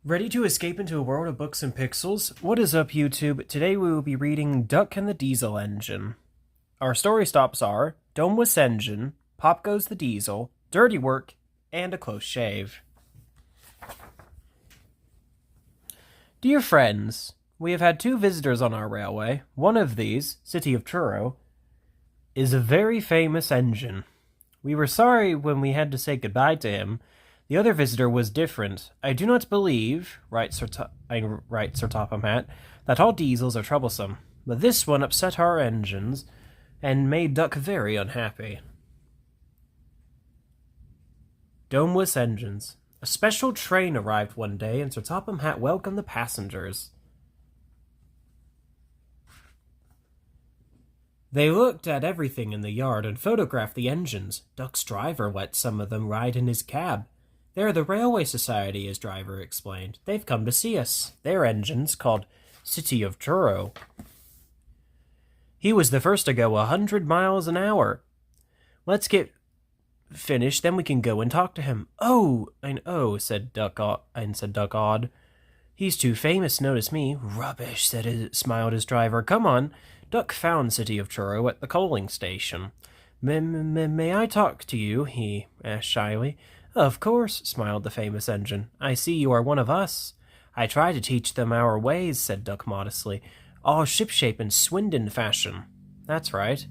Ready to escape into a world of books and pixels? What is up, YouTube? Today we will be reading Duck and the Diesel Engine. Our story stops are Domeless Engine, Pop Goes the Diesel, Dirty Work, and a Close Shave. Dear friends, we have had 2 visitors on our railway. One of these, City of Truro, is a very famous engine. We were sorry when we had to say goodbye to him. The other visitor was different. I do not believe, writes Sir Topham Hatt, that all diesels are troublesome, but this one upset our engines and made Duck very unhappy. Domeless Engines. A special train arrived one day, and Sir Topham Hatt welcomed the passengers. They looked at everything in the yard and photographed the engines. Duck's driver let some of them ride in his cab. They're the Railway Society, his driver explained. They've come to see us. Their engine's called City of Truro. He was the first to go 100 miles an hour. Let's get finished, then we can go and talk to him. Oh, said Duck awed. He's too famous to notice me. Rubbish, smiled his driver. Come on. Duck found City of Truro at the coaling station. May I talk to you? He asked shyly. Of course, smiled the famous engine. I see you are one of us. I try to teach them our ways, said Duck modestly. All shipshape and Swindon fashion. That's right.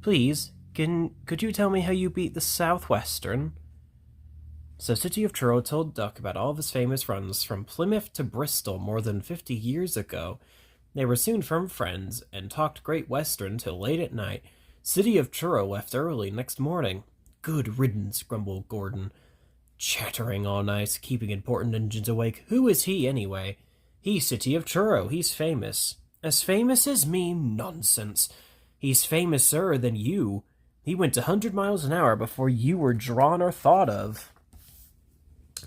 Please, could you tell me how you beat the Southwestern? So City of Truro told Duck about all of his famous runs from Plymouth to Bristol more than 50 years ago. They were soon firm friends and talked Great Western till late at night. City of Truro left early next morning. Good riddance, grumbled Gordon. Chattering all night, keeping important engines awake. Who is he, anyway? He's City of Truro. He's famous. As famous as me? Nonsense. He's famouser than you. He went 100 miles an hour before you were drawn or thought of.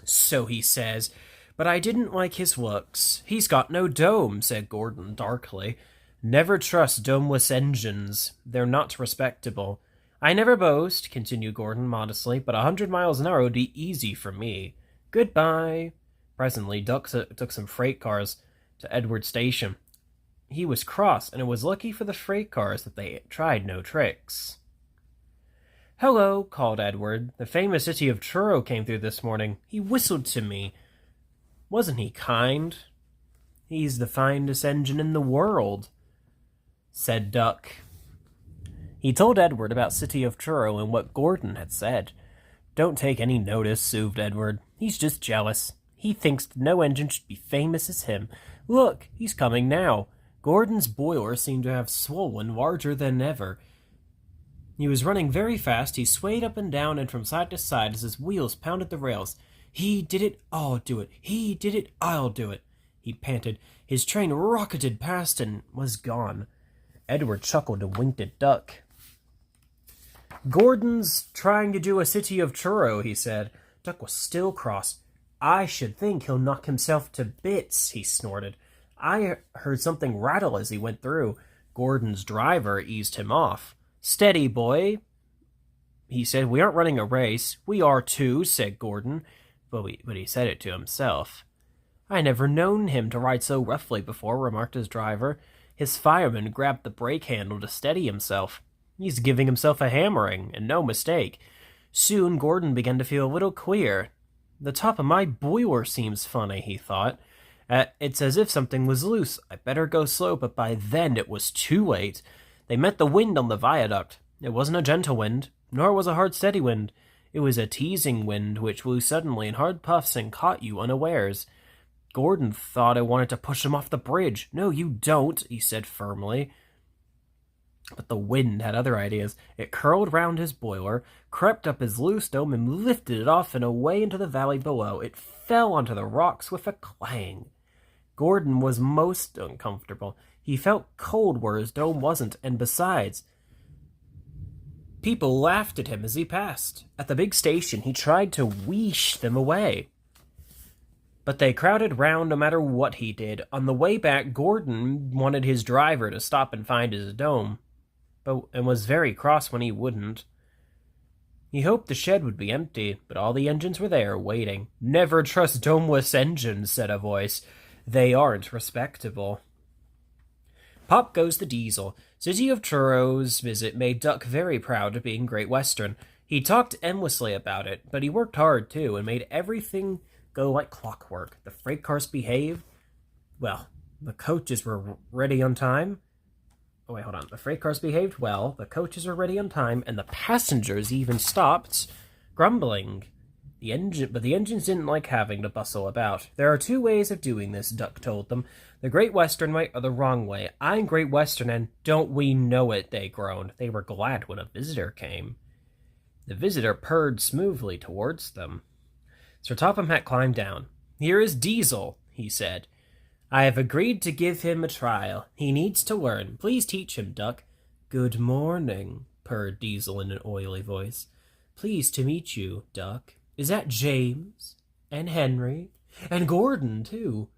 So he says, but I didn't like his looks. He's got no dome, said Gordon darkly. Never trust domeless engines. They're not respectable. I never boast, continued Gordon modestly, but 100 miles an hour would be easy for me. Goodbye. Presently, Duck took some freight cars to Edward Station. He was cross, and it was lucky for the freight cars that they tried no tricks. Hello, called Edward. The famous City of Truro came through this morning. He whistled to me. Wasn't he kind? He's the finest engine in the world, said Duck. He told Edward about City of Truro and what Gordon had said. Don't take any notice, soothed Edward. He's just jealous. He thinks no engine should be famous as him. Look, he's coming now. Gordon's boiler seemed to have swollen larger than ever. He was running very fast. He swayed up and down and from side to side as his wheels pounded the rails. He did it, I'll do it. He did it, I'll do it. He panted. His train rocketed past and was gone. Edward chuckled and winked at Duck. Gordon's trying to do a City of Truro, he said. Duck was still cross. I should think he'll knock himself to bits, he snorted. I heard something rattle as he went through. Gordon's driver eased him off. Steady, boy, he said. We aren't running a race. We are too, said Gordon, but he said it to himself. I never known him to ride so roughly before, remarked his driver. His fireman grabbed the brake handle to steady himself. He's giving himself a hammering, and no mistake. Soon Gordon began to feel a little queer. The top of my boiler seems funny, he thought. It's as if something was loose. I better go slow, but by then it was too late. They met the wind on the viaduct. It wasn't a gentle wind, nor was a hard steady wind. It was a teasing wind which blew suddenly in hard puffs and caught you unawares. Gordon thought I wanted to push him off the bridge. No, you don't, he said firmly. But the wind had other ideas. It curled round his boiler, crept up his loose dome, and lifted it off and away into the valley below. It fell onto the rocks with a clang. Gordon was most uncomfortable. He felt cold where his dome wasn't, and besides, people laughed at him as he passed. At the big station, he tried to wheesh them away, but they crowded round no matter what he did. On the way back, Gordon wanted his driver to stop and find his dome, and was very cross when he wouldn't. He hoped the shed would be empty, but all the engines were there, waiting. Never trust domeless engines, said a voice. They aren't respectable. Pop goes the diesel. City of Churros' visit made Duck very proud of being Great Western. He talked endlessly about it, but he worked hard too and made everything go like clockwork. The freight cars behaved. Well, the coaches were ready on time. Oh, wait, hold on. The freight cars behaved well, the coaches were ready on time, and the passengers even stopped grumbling. The engines didn't like having to bustle about. There are two ways of doing this, Duck told them. The Great Western way or the wrong way. I'm Great Western, and don't we know it, they groaned. They were glad when a visitor came. The visitor purred smoothly towards them. Sir Topham Hatt climbed down. Here is Diesel, he said. I have agreed to give him a trial. He needs to learn. Please teach him, Duck. Good morning, purred Diesel in an oily voice. Pleased to meet you, Duck. Is that James? And Henry? And Gordon, too.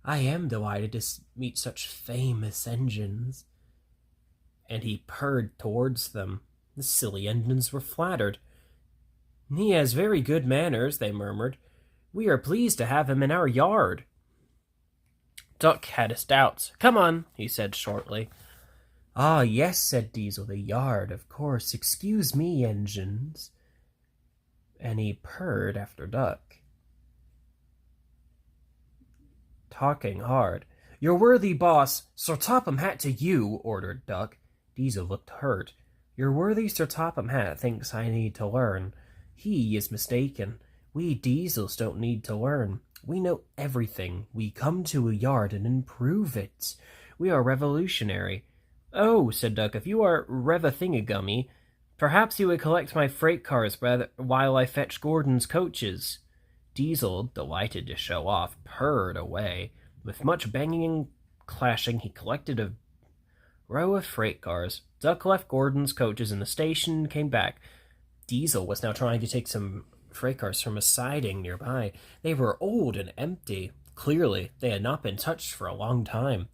I am delighted to meet such famous engines. And he purred towards them. The silly engines were flattered. He has very good manners, they murmured. We are pleased to have him in our yard. Duck had his doubts. Come on, he said shortly. Ah, yes, said Diesel, the yard, of course. Excuse me, engines. And he purred after Duck. Talking hard. Your worthy boss, Sir Topham Hatt to you, ordered Duck. Diesel looked hurt. Your worthy Sir Topham Hatt thinks I need to learn. He is mistaken. We Diesels don't need to learn. We know everything. We come to a yard and improve it. We are revolutionary. Oh, said Duck, if you are Rev-a-thingagummy, perhaps you would collect my freight cars while I fetch Gordon's coaches. Diesel, delighted to show off, purred away. With much banging and clashing, he collected a row of freight cars. Duck left Gordon's coaches in the station and came back. Diesel was now trying to take some freight cars from a siding nearby. They were old and empty. Clearly, they had not been touched for a long time.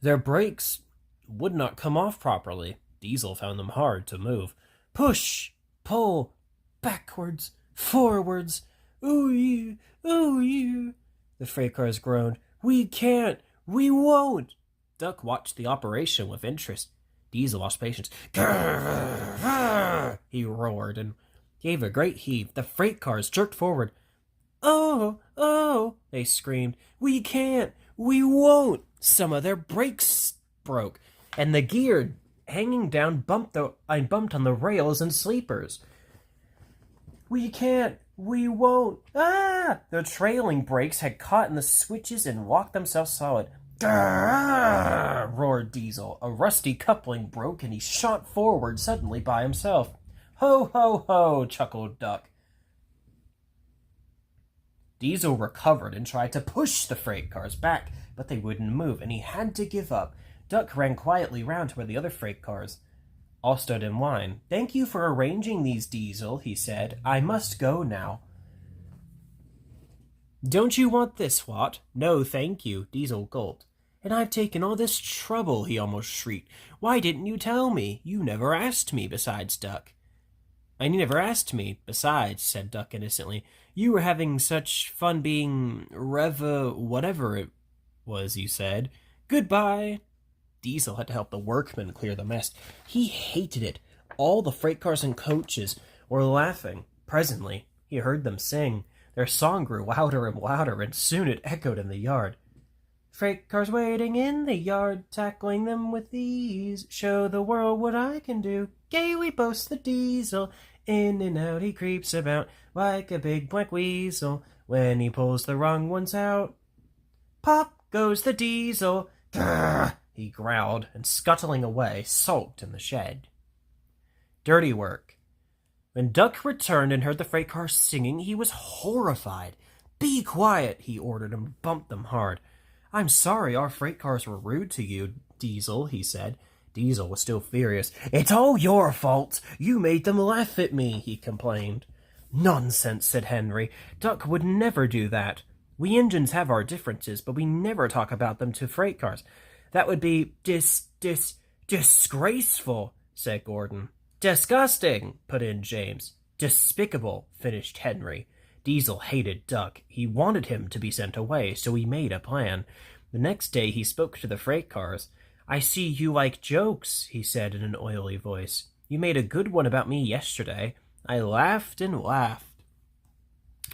Their brakes would not come off properly. Diesel found them hard to move. Push, pull, backwards, forwards. Ooh, you, ooh, you. The freight cars groaned. We can't, we won't. Duck watched the operation with interest. Diesel lost patience. He roared and gave a great heave. The freight cars jerked forward. Oh, oh, they screamed. We can't, we won't. Some of their brakes broke, and the gear hanging down bumped on the rails and sleepers. We can't, we won't. Ah! The trailing brakes had caught in the switches and locked themselves solid. Grrr! Roared Diesel. A rusty coupling broke, and he shot forward suddenly by himself. Ho, ho, ho, chuckled Duck. Diesel recovered and tried to push the freight cars back, but they wouldn't move, and he had to give up. Duck ran quietly round to where the other freight cars all stood in line. Thank you for arranging these, Diesel, he said. I must go now. Don't you want this, Watt? No, thank you, Diesel gulped. And I've taken all this trouble, he almost shrieked. Why didn't you tell me? You never asked me, besides, Duck. And you never asked me, besides, said Duck innocently. You were having such fun being whatever it was you said. Goodbye. Diesel had to help the workmen clear the mess. He hated it. All the freight cars and coaches were laughing. Presently, he heard them sing. Their song grew louder and louder, and soon it echoed in the yard. Freight cars waiting in the yard, tackling them with ease. Show the world what I can do. Gaily boasts the Diesel. In and out he creeps about like a big black weasel when he pulls the wrong ones out. Pop goes the Diesel. Grrr! He growled, and scuttling away, sulked in the shed. Dirty work. When Duck returned and heard the freight car singing, he was horrified. Be quiet, he ordered, and bumped them hard. I'm sorry our freight cars were rude to you, Diesel, he said. Diesel was still furious. It's all your fault. You made them laugh at me, he complained. Nonsense, said Henry. Duck would never do that. We engines have our differences, but we never talk about them to freight cars. That would be disgraceful, said Gordon. Disgusting, put in James. Despicable, finished Henry. Diesel hated Duck. He wanted him to be sent away, so he made a plan. The next day he spoke to the freight cars. I see you like jokes, he said in an oily voice. You made a good one about me yesterday. I laughed and laughed.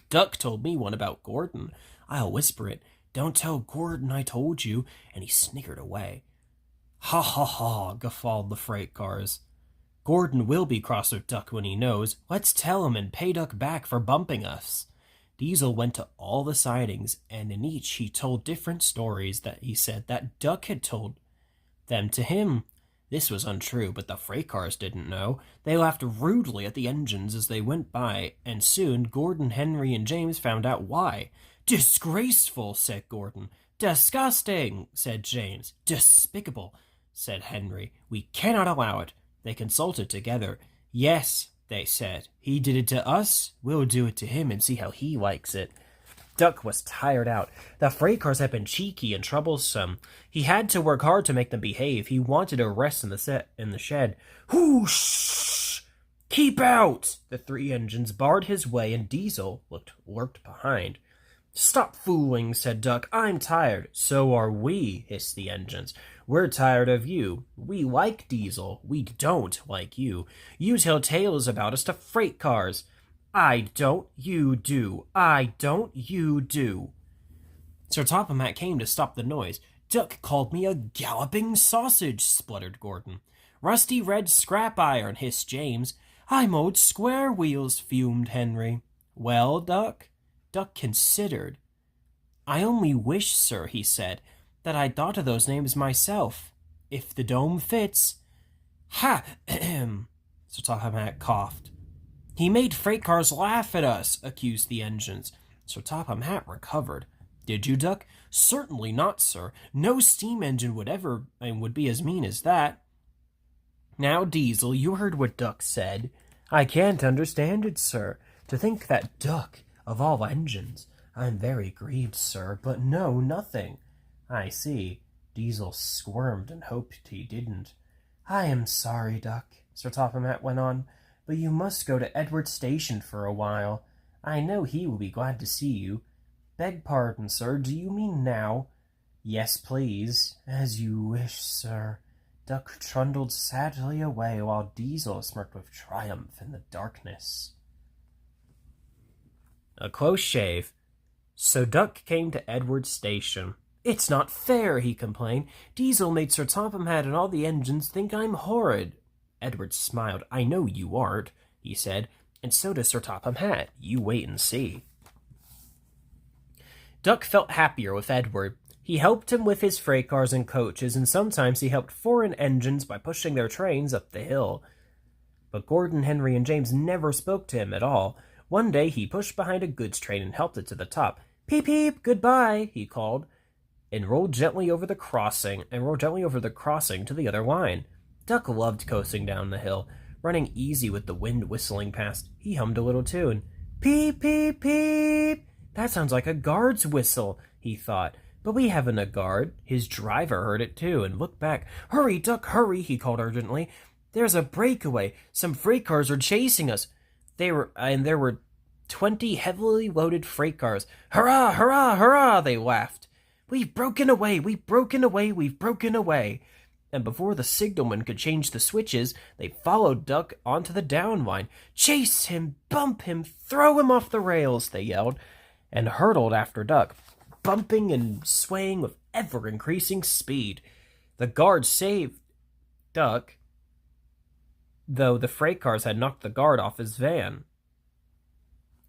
Duck told me one about Gordon. I'll whisper it. Don't tell Gordon I told you, and he snickered away. Ha ha ha, guffawed the freight cars. Gordon will be cross with Duck when he knows. Let's tell him and pay Duck back for bumping us. Diesel went to all the sidings, and in each he told different stories that he said that Duck had told them to him. This was untrue, but the freight cars didn't know. They laughed rudely at the engines as they went by, and soon Gordon, Henry, and James found out why. Disgraceful, said Gordon. Disgusting, said James. Despicable, said Henry. We cannot allow it. They consulted together. Yes, they said. He did it to us. We'll do it to him and see how he likes it. Duck was tired out. The freight cars had been cheeky and troublesome. He had to work hard to make them behave. He wanted a rest in the shed. Whoosh! Keep out! The three engines barred his way, and Diesel lurked behind. Stop fooling, said Duck. I'm tired. So are we, hissed the engines. We're tired of you. We like Diesel. We don't like you. You tell tales about us to freight cars. I don't, you do. I don't, you do. Sir Topham Hatt came to stop the noise. Duck called me a galloping sausage, spluttered Gordon. Rusty red scrap iron, hissed James. I'm old square wheels, fumed Henry. Well, Duck? Duck considered. I only wish, sir, he said, that I'd thought of those names myself. If the dome fits. Ha! Ahem! Sir Topham Hatt coughed. He made freight cars laugh at us, accused the engines. Sir Topham Hatt recovered. Did you, Duck? Certainly not, sir. No steam engine would be as mean as that. Now, Diesel, you heard what Duck said. I can't understand it, sir. To think that Duck, of all engines. I'm very grieved, sir, but no, nothing. I see. Diesel squirmed and hoped he didn't. I am sorry, Duck, Sir Topham Hatt went on. But you must go to Edward Station for a while. I know he will be glad to see you. Beg pardon, sir, do you mean now? Yes, please. As you wish, sir. Duck trundled sadly away while Diesel smirked with triumph in the darkness. A close shave. So Duck came to Edward Station. It's not fair, he complained. Diesel made Sir Topham Hatt and all the engines think I'm horrid. Edward smiled. I know you aren't, he said, and so does Sir Topham Hatt. You wait and see. Duck felt happier with Edward. He helped him with his freight cars and coaches, and sometimes he helped foreign engines by pushing their trains up the hill. But Gordon, Henry, and James never spoke to him at all. One day he pushed behind a goods train and helped it to the top. Peep, peep, goodbye, he called, and rolled gently over the crossing to the other line. Duck loved coasting down the hill, running easy with the wind whistling past. He hummed a little tune. Peep, peep, peep. That sounds like a guard's whistle, he thought. But we haven't a guard. His driver heard it too and looked back. Hurry, Duck, hurry, he called urgently. There's a breakaway. Some freight cars are chasing us. There were 20 heavily loaded freight cars. Hurrah, hurrah, hurrah, they laughed. We've broken away, we've broken away, we've broken away. And before the signalman could change the switches, they followed Duck onto the down line. Chase him, bump him, throw him off the rails, they yelled, and hurtled after Duck, bumping and swaying with ever-increasing speed. The guard saved Duck, though the freight cars had knocked the guard off his van.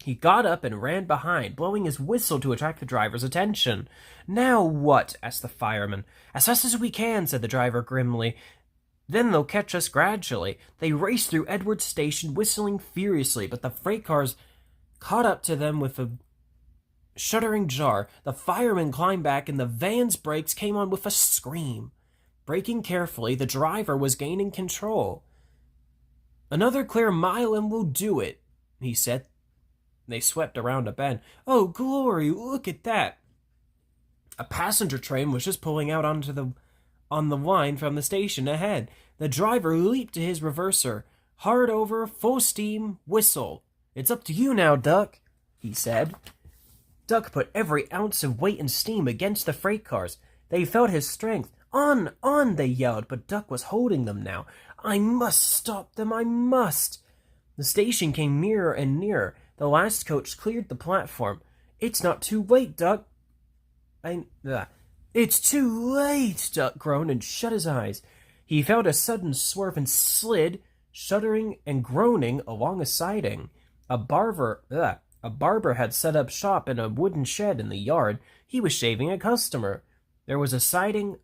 He got up and ran behind, blowing his whistle to attract the driver's attention. Now what? Asked the fireman. As fast as we can, said the driver grimly. Then they'll catch us gradually. They raced through Edward Station, whistling furiously, but the freight cars caught up to them with a shuddering jar. The fireman climbed back, and the van's brakes came on with a scream. Braking carefully, the driver was gaining control. Another clear mile and we'll do it, he said. They swept around a bend. Oh, glory, look at that. A passenger train was just pulling out on the line from the station ahead. The driver leaped to his reverser. Hard over, full steam, whistle. It's up to you now, Duck, he said. Duck put every ounce of weight and steam against the freight cars. They felt his strength. On, they yelled, but Duck was holding them now. I must stop them, I must. The station came nearer and nearer. The last coach cleared the platform. It's not too late, Duck. It's too late, Duck groaned and shut his eyes. He felt a sudden swerve and slid, shuddering and groaning, along a siding. A barber had set up shop in a wooden shed in the yard. He was shaving a customer. There was a siding,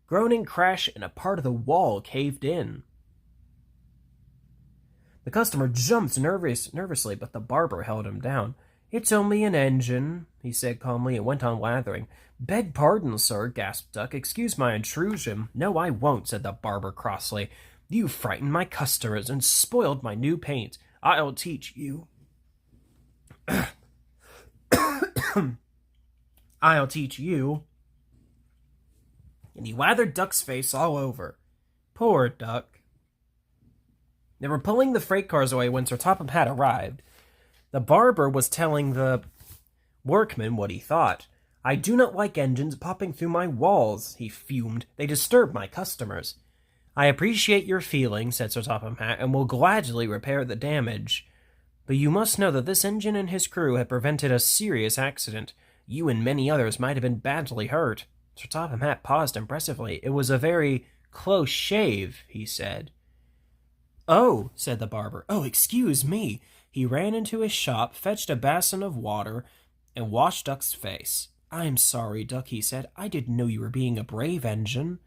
groaning crash, and a part of the wall caved in. The customer jumped nervously, but the barber held him down. It's only an engine, he said calmly, and went on lathering. Beg pardon, sir, gasped Duck. Excuse my intrusion. No, I won't, said the barber crossly. You frightened my customers and spoiled my new paint. I'll teach you. I'll teach you. And he lathered Duck's face all over. Poor Duck. They were pulling the freight cars away when Sir Topham Hatt arrived. The barber was telling the workmen what he thought. I do not like engines popping through my walls, he fumed. They disturb my customers. I appreciate your feelings, said Sir Topham Hatt, and will gladly repair the damage. But you must know that this engine and his crew had prevented a serious accident. You and many others might have been badly hurt. Sir Topham Hatt paused impressively. It was a very close shave, he said. Oh, said the barber. Oh, excuse me. He ran into his shop, fetched a basin of water, and washed Duck's face. I'm sorry, Duck, he said. I didn't know you were being a brave engine.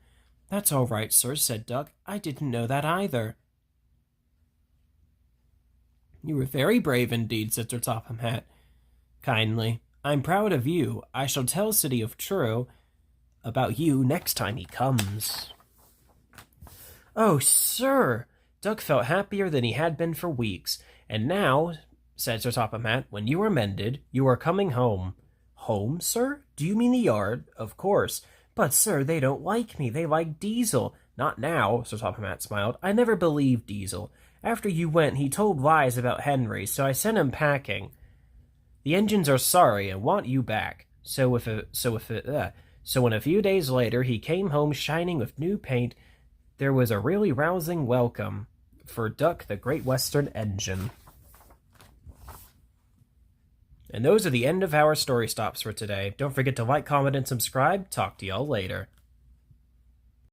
That's all right, sir, said Duck. I didn't know that either. You were very brave indeed, said Sir Topham Hatt kindly. I'm proud of you. I shall tell City of Truro about you next time he comes. Oh, sir! Duck felt happier than he had been for weeks. And now, said Sir Topham Hatt, when you are mended, you are coming home. Home, sir? Do you mean the yard? Of course. But, sir, they don't like me. They like Diesel. Not now, Sir Topham Hatt smiled. I never believed Diesel. After you went, he told lies about Henry, so I sent him packing. The engines are sorry and want you back. So when a few days later he came home shining with new paint, there was a really rousing welcome for Duck the Great Western Engine. And those are the end of our story stops for today. Don't forget to like, comment, and subscribe. Talk to y'all later.